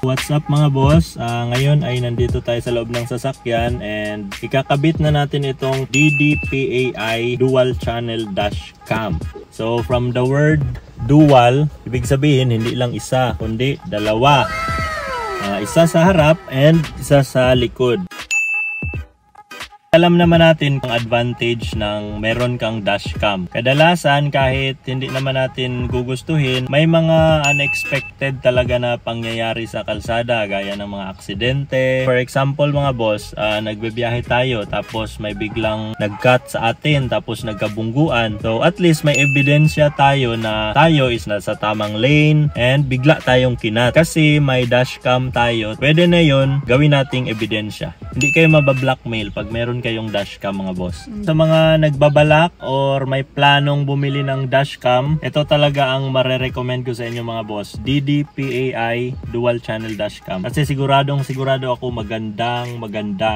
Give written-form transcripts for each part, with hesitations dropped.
What's up mga boss? Ngayon ay nandito tayo sa loob ng sasakyan and ikakabit na natin itong DDPAI Dual Channel Dashcam. So from the word dual, ibig sabihin hindi lang isa kundi dalawa. Isa sa harap and isa sa likod. Alam naman natin ang advantage ng meron kang dashcam. Kadalasan kahit hindi naman natin gugustuhin, may mga unexpected talaga na pangyayari sa kalsada gaya ng mga aksidente. For example mga boss, nagbibiyahe tayo tapos may biglang nag-cut sa atin tapos nagkabungguan. So at least may ebidensya tayo na tayo is nasa tamang lane and bigla tayong kinat. Kasi may dashcam tayo, pwede na yun gawin nating ebidensya. Hindi kayo mabablockmail pag meron kayong dashcam mga boss. Sa mga nagbabalak or may planong bumili ng dashcam, ito talaga ang marerecommend ko sa inyo mga boss, DDPAI Dual Channel Dashcam. Kasi sigurado ako maganda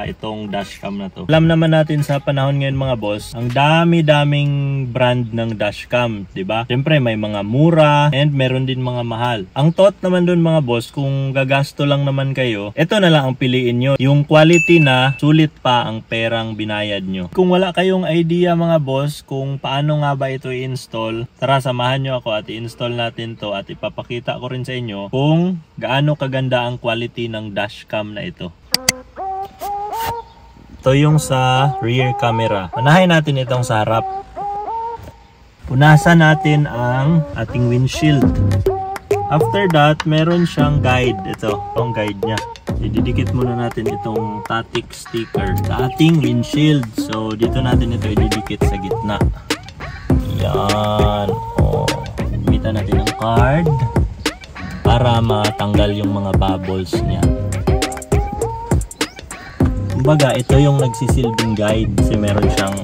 itong dashcam na to. Alam naman natin sa panahon ngayon mga boss, ang dami-daming brand ng dashcam, di ba? Siyempre may mga mura and meron din mga mahal. Ang thought naman dun mga boss, kung gagasto lang naman kayo, ito na lang ang piliin nyo. Yung quality na sulit pa ang perang binayad nyo. Kung wala kayong idea mga boss kung paano nga ba ito i-install, tara samahan nyo ako at i-install natin to at ipapakita ko rin sa inyo kung gaano kaganda ang quality ng dashcam na ito. Ito yung sa rear camera. Unahin natin itong sa harap. Punasan natin ang ating windshield. After that, meron siyang guide. Itong guide niya. Ididikit muna natin itong static sticker sa ating windshield. So, dito natin ito ididikit sa gitna. Yan. Gamitan natin ang card para matanggal yung mga bubbles niya. Kumbaga, ito yung nagsisilbing guide kasi meron siyang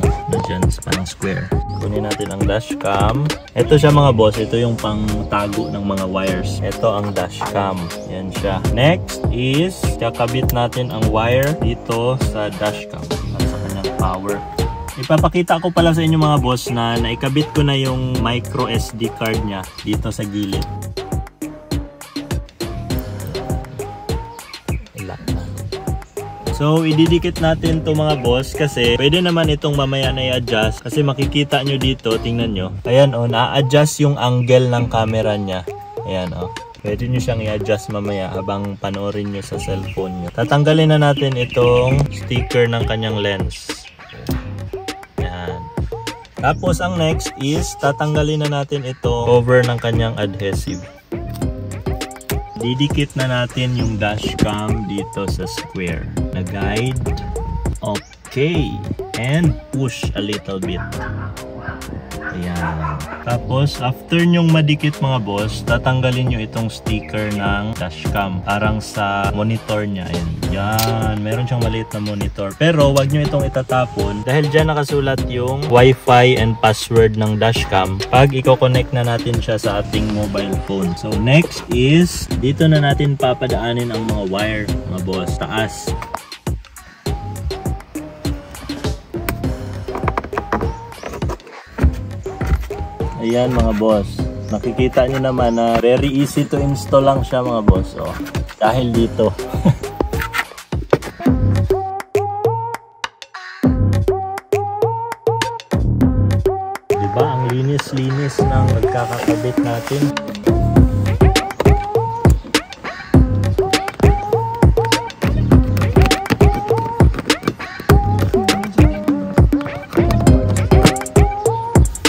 dyan, parang square. Kunin natin ang dashcam. Ito siya mga boss, ito yung pang tago ng mga wires. Ito ang dashcam. Yan siya. Next is, kakabit natin ang wire dito sa dashcam at sa kanyang power. Ipapakita ko pala sa inyo mga boss na naikabit ko na yung micro SD card niya dito sa gilid. So, ididikit natin to mga boss kasi pwede naman itong mamaya na i-adjust kasi makikita nyo dito, tingnan nyo. Ayan na-adjust yung angle ng camera niya. Ayan pwede nyo siyang i-adjust mamaya habang panoorin nyo sa cellphone nyo. Tatanggalin na natin itong sticker ng kanyang lens. Ayan. Tapos ang next is tatanggalin na natin itong cover ng kanyang adhesive. Didikit na natin yung dashcam dito sa square na guide. Okay. And push a little bit. Ayan. Tapos, after nyong madikit mga boss, tatanggalin nyo itong sticker ng dashcam. Parang sa monitor niya. Ayan. Yan. Meron siyang maliit na monitor. Pero, wag nyo itong itatapon. Dahil dyan nakasulat yung Wi-Fi and password ng dashcam. Pag i-connect na natin siya sa ating mobile phone. So, next is, dito na natin papadaanin ang mga wire, mga boss. Taas. Ayan mga boss, nakikita nyo naman na very easy to install lang siya mga boss. Dahil dito. Diba ang linis-linis ng pagkakakabit natin.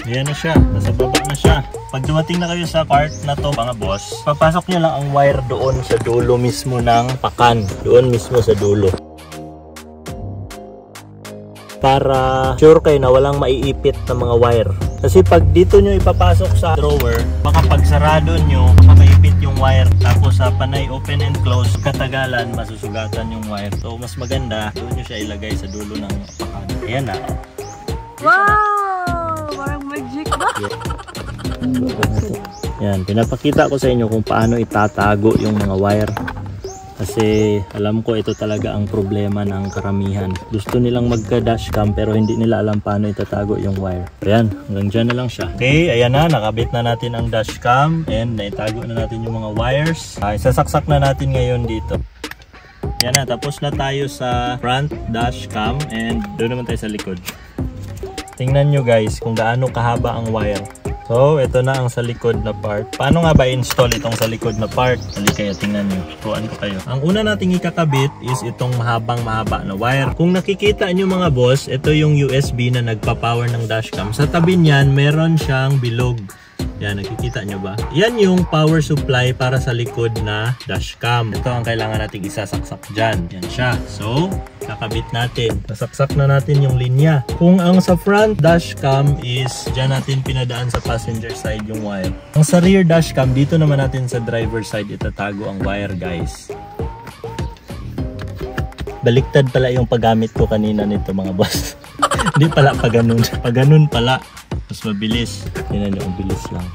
Ayan na siya, nasa baba na siya. Pag dumating na kayo sa part na to mga boss, papasok nyo lang ang wire doon sa dulo mismo ng pakan. Doon mismo sa dulo. Para sure kayo na walang maiipit na mga wire. Kasi pag dito nyo ipapasok sa drawer, baka pag sarado nyo, baka maipit yung wire. Tapos sa panay open and close, katagalan masusugatan yung wire. So mas maganda, doon nyo siya ilagay sa dulo ng pakan. Ayan na. Wow! Parang magic ba? Yan, pinapakita ko sa inyo kung paano itatago yung mga wire. Kasi alam ko ito talaga ang problema ng karamihan. Gusto nilang magka dashcam pero hindi nila alam paano itatago yung wire. Ayan, hanggang dyan na lang siya. Okay, ayan na, nakabit na natin ang dashcam and naitago na natin yung mga wires. Isasaksak na natin ngayon dito. Yan na, tapos na tayo sa front dashcam and doon naman tayo sa likod. Tingnan nyo guys kung gaano kahaba ang wire. So, ito na ang sa likod na part. Paano nga ba install itong sa likod na part? Hali kayo, tingnan nyo. Tuan ko kayo. Ang una nating ikakabit is itong mahaba na wire. Kung nakikita nyo mga boss, ito yung USB na nagpa-power ng dashcam. Sa tabi niyan, meron siyang bilog. Yan, nakikita nyo ba? Yan yung power supply para sa likod na dashcam. Ito ang kailangan nating isasaksak dyan. Yan siya. So, nakabit natin. Nasaksak na natin yung linya. Kung ang sa front dashcam is dyan natin pinadaan sa passenger side yung wire. Ang sa rear dashcam, dito naman natin sa driver side itatago ang wire guys. Baliktad pala yung paggamit ko kanina nito mga boss. Hindi pala pag ganun. Pag ganun pala. Mas mabilis. Tingnan nyo, ang bilis lang.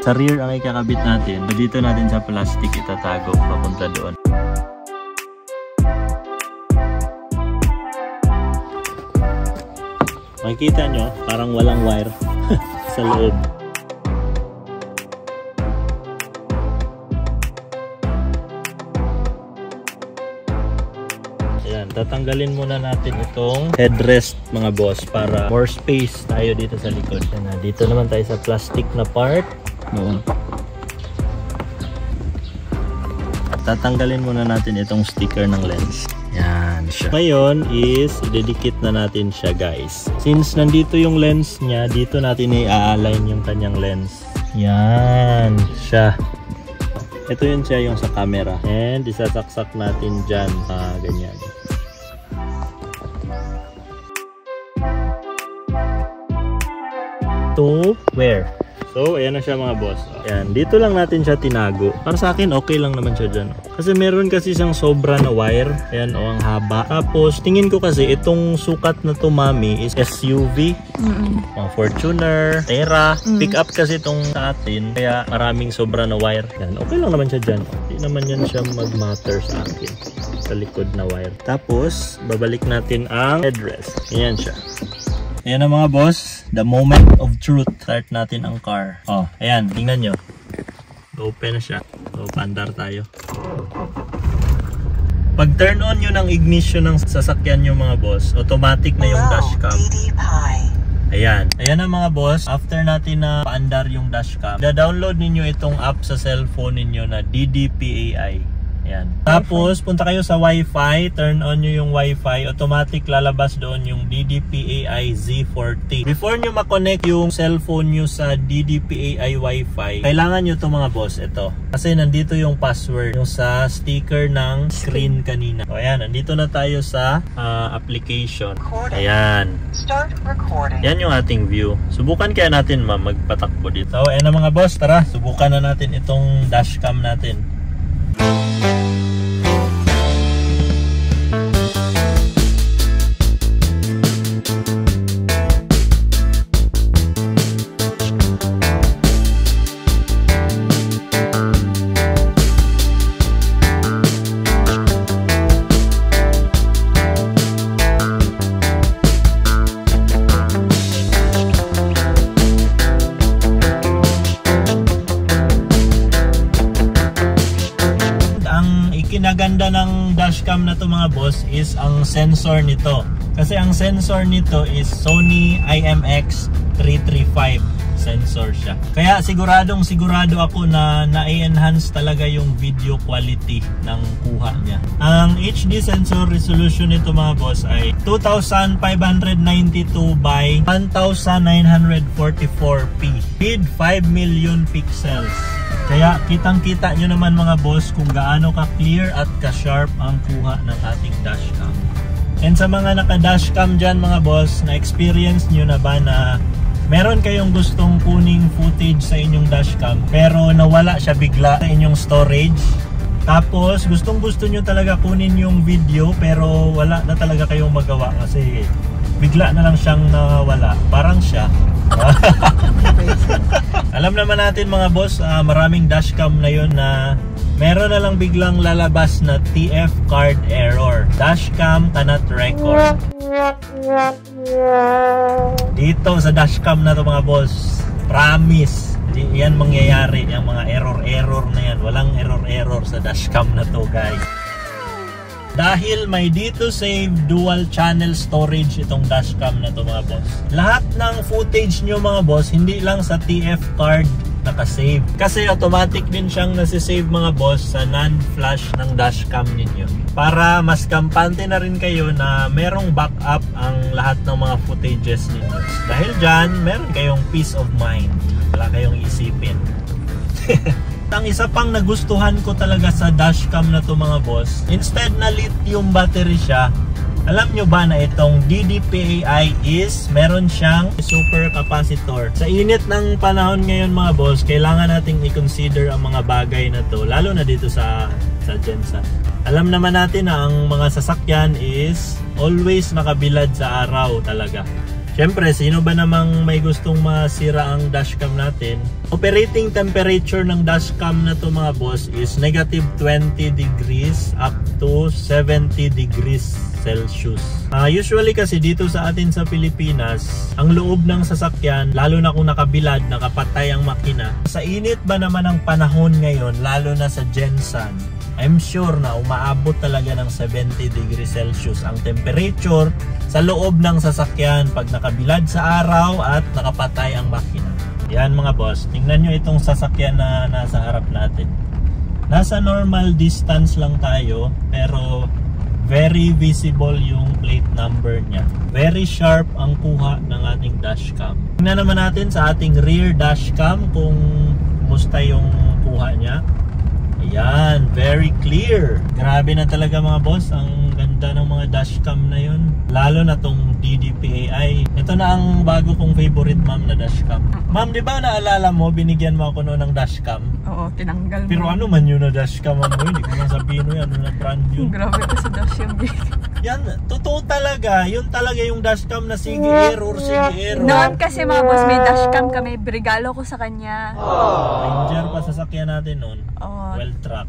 Sa rear ang ikakabit natin. Dito natin sa plastic itatago papunta doon. Makikita nyo, parang walang wire sa loob. Tatanggalin muna natin itong headrest mga boss para more space tayo dito sa likod. Dito naman tayo sa plastic na part. Tatanggalin muna natin itong sticker ng lens. Yan siya. Ngayon is ididikit na natin siya guys. Since nandito yung lens niya, dito natin i-align yung kanyang lens. Yan siya. Ito yun siya yung sa camera. And isasaksak natin dyan. Ganyan. To where? So, ayan na siya mga boss. Ayan, dito lang natin siya tinago. Para sa akin, okay lang naman siya dyan. Kasi meron kasi siyang sobra na wire. Ayan, ang haba. Tapos, tingin ko kasi itong sukat na to mami is SUV. Mga Fortuner, Terra. Pick up kasi itong sa atin. Kaya maraming sobra na wire. Ayan, okay lang naman siya dyan. Hindi naman yan siya mag-matter sa akin. Sa likod na wire. Tapos, babalik natin ang headrest. Ayan siya. Ayan na mga boss, the moment of truth. Start natin ang car. Oh, ayan, tingnan nyo. Open na siya. So, paandar tayo. Pag turn on nyo ng ignition ng sasakyan nyo mga boss, automatic na yung dashcam. Ayan. Ayan na mga boss, after natin na paandar yung dashcam, da-download ninyo itong app sa cellphone ninyo na DDPAI. Ayan. Tapos, punta kayo sa Wi-Fi, turn on nyo yung Wi-Fi, automatic lalabas doon yung DDPAI Z40. Before nyo makonect yung cellphone nyo sa DDPAI Wi-Fi, kailangan nyo ito mga boss, ito. Kasi nandito yung password, yung sa sticker ng screen kanina. So, ayan, nandito na tayo sa application. Ayan. Yan yung ating view. Subukan kaya natin magpatakbo dito. So, ayan na mga boss, tara, subukan na natin itong dashcam natin. Kinaganda ng dashcam na to mga boss is ang sensor nito. Kasi ang sensor nito is Sony IMX335 sensor siya. Kaya sigurado ako na na-enhance talaga yung video quality ng kuha niya. Ang HD sensor resolution nito mga boss ay 2592 by 1944p. Speed 5 million pixels. Kaya kitang-kita nyo naman mga boss kung gaano ka-clear at ka-sharp ang kuha ng ating dashcam. And sa mga naka-dashcam dyan mga boss, na-experience nyo na ba na meron kayong gustong kuning footage sa inyong dashcam pero nawala siya bigla sa inyong storage? Tapos gustong-gusto nyo talaga kunin yung video pero wala na talaga kayong magawa kasi bigla na lang siyang nawala. Parang siya. Alam naman natin mga boss, maraming dashcam na yun na meron na lang biglang lalabas na TF card error. Dashcam cannot record. Dito sa dashcam na to mga boss, promise, yan mangyayari. Yung mga error na yan. Walang error sa dashcam na to guys. Dahil may dito save dual channel storage itong dashcam na to mga boss. Lahat ng footage nyo mga boss, hindi lang sa TF card nakasave. Kasi automatic din siyang nasisave mga boss sa non-flash ng dashcam ninyo. Para mas kampante na rin kayo na merong backup ang lahat ng mga footages ninyo. Dahil dyan, meron kayong peace of mind. Wala kayong isipin. Ang isa pang nagustuhan ko talaga sa dashcam na to mga boss, instead na lithium battery siya, alam nyo ba na itong DDPAI is meron siyang super capacitor. Sa init ng panahon ngayon mga boss, kailangan nating i-consider ang mga bagay na to, lalo na dito sa Gensan. Alam naman natin na ang mga sasakyan is always nakabilad sa araw talaga. Siyempre, sino ba namang may gustong masira ang dashcam natin? Operating temperature ng dashcam na to mga boss is negative 20 degrees up to 70 degrees Celsius. Usually kasi dito sa atin sa Pilipinas, ang loob ng sasakyan, lalo na kung nakabilad, nakapatay ang makina. Sa init ba naman ang panahon ngayon, lalo na sa Gensan, I'm sure na umaabot talaga ng 70 degrees Celsius ang temperature sa loob ng sasakyan pag nakabilad sa araw at nakapatay ang makina. Yan mga boss, tingnan nyo itong sasakyan na nasa harap natin. Nasa normal distance lang tayo, pero very visible yung plate number niya. Very sharp ang kuha ng ating dashcam. Tingnan naman natin sa ating rear dashcam kung kumusta yung kuha niya. Ayan, very clear. Grabe na talaga mga boss, ang ganda ng mga dashcam na yun. Lalo na tong DDPAI. Ito na ang bago kong favorite ma'am na dashcam. Ma'am, di ba naalala mo, binigyan mo ako noon ng dashcam? Oo, tinanggal mo. Pero ano man yun na dashcam mo? Hindi ko nang sabihin mo yan, ano na brand yun. Grabe ka sa dashcam. Yan, totoo talaga. Yun talaga yung dashcam na sige error. Noon kasi mga boss, may dashcam kami. Regalo ko sa kanya. Ranger pa sasakyan natin noon. Well truck.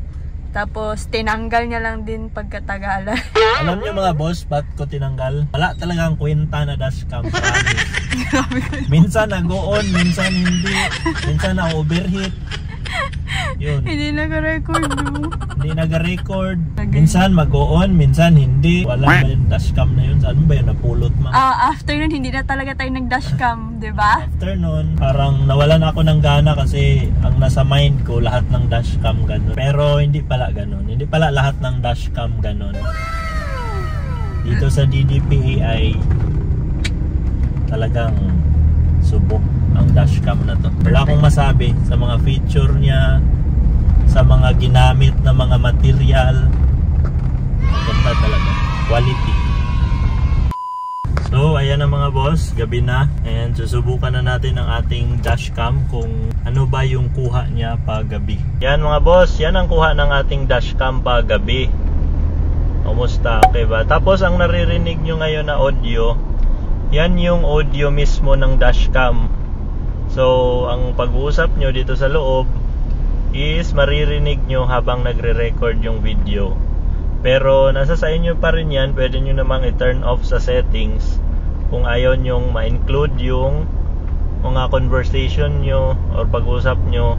Tapos tinanggal niya lang din pagkatagalan. Alam niyo mga boss, ba't ko tinanggal? Wala talagang kwenta na dashcam. Minsan nag-on, minsan hindi. Minsan na-overheat. Yun. Hindi nag-record no? Hindi nag-record. Minsan mag-on, minsan hindi. Wala ba yung dashcam na yun? Saan ba yun? Napulot ma? After nun, hindi na talaga tayo nag-dashcam, diba? After nun, parang nawalan ako ng gana kasi ang nasa mind ko, lahat ng dashcam ganun. Pero hindi pala ganun. Hindi pala lahat ng dashcam ganun. Dito sa DDPAI, talagang subok ang dashcam na to. Wala akong masabi sa mga feature niya, sa mga ginamit na mga material. Ganda talaga. Quality. So, ayan na mga boss. Gabi na. And susubukan na natin ang ating dashcam kung ano ba yung kuha niya pag gabi. Yan mga boss. Yan ang kuha ng ating dashcam pag gabi. Kumusta? Okay ba? Tapos ang naririnig nyo ngayon na audio, yan yung audio mismo ng dashcam. So, ang pag-uusap nyo dito sa loob is maririnig nyo habang nagre-record yung video. Pero nasa sa inyo pa rin yan. Pwede nyo namang i-turn off sa settings kung ayaw nyong ma-include yung mga conversation nyo or pag-uusap nyo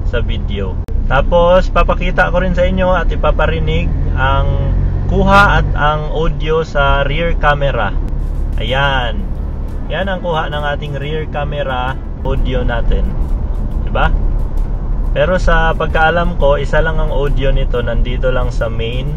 sa video. Tapos, papakita ko rin sa inyo at ipaparinig ang kuha at ang audio sa rear camera. Ayan. Yan ang kuha ng ating rear camera audio natin. Diba? Pero sa pagkaalam ko, isa lang ang audio nito, nandito lang sa main.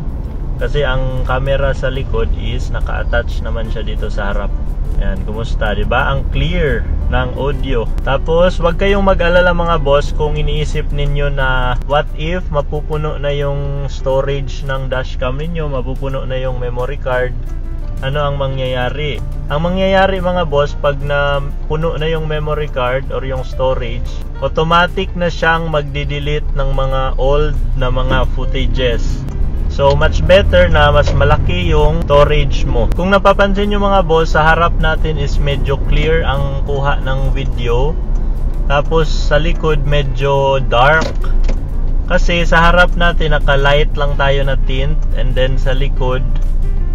Kasi ang camera sa likod is naka-attach naman siya dito sa harap. Ayan, kumusta? Diba? Ang clear ng audio. Tapos, wag kayong mag-alala mga boss kung iniisip ninyo na what if mapupuno na yung storage ng dashcam ninyo, mapupuno na yung memory card. Ano ang mangyayari? Ang mangyayari mga boss, pag na puno na yung memory card or yung storage, automatic na siyang magdi-delete ng mga old na mga footages. So much better na mas malaki yung storage mo. Kung napapansin nyo mga boss, sa harap natin is medyo clear ang kuha ng video. Tapos sa likod medyo dark. Kasi sa harap natin naka-light lang tayo na tint, and then sa likod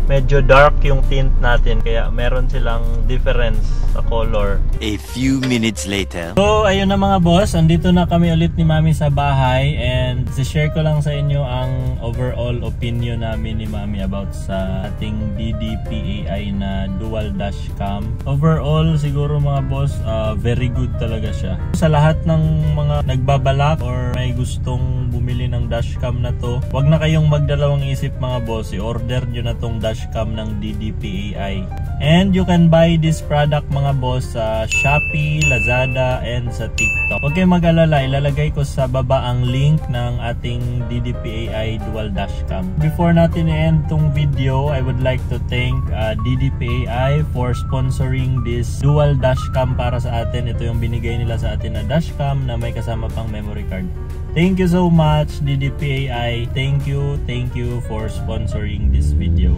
medyo dark yung tint natin, kaya meron silang difference sa color. A few minutes later. So ayun na mga boss, andito na kami ulit ni Mami sa bahay, and share ko lang sa inyo ang overall opinion namin ni Mami about sa ating DDPAI na dual dashcam. Overall siguro mga boss, very good talaga siya. Sa lahat ng mga nagbabalak or may gustong bumili ng dashcam na to, wag na kayong magdalawang isip mga boss, i-order nyo na tong dashcam ng DDPAI. And you can buy this product mga boss sa Shopee, Lazada, and sa TikTok. Huwag kayong mag-alala, ilalagay ko sa baba ang link ng ating DDPAI dual dashcam. Before natin i-end tong video, I would like to thank DDPAI for sponsoring this dual dashcam para sa atin. Ito yung binigay nila sa atin na dashcam na may kasama pang memory card. Thank you so much DDPAI. Thank you for sponsoring this video.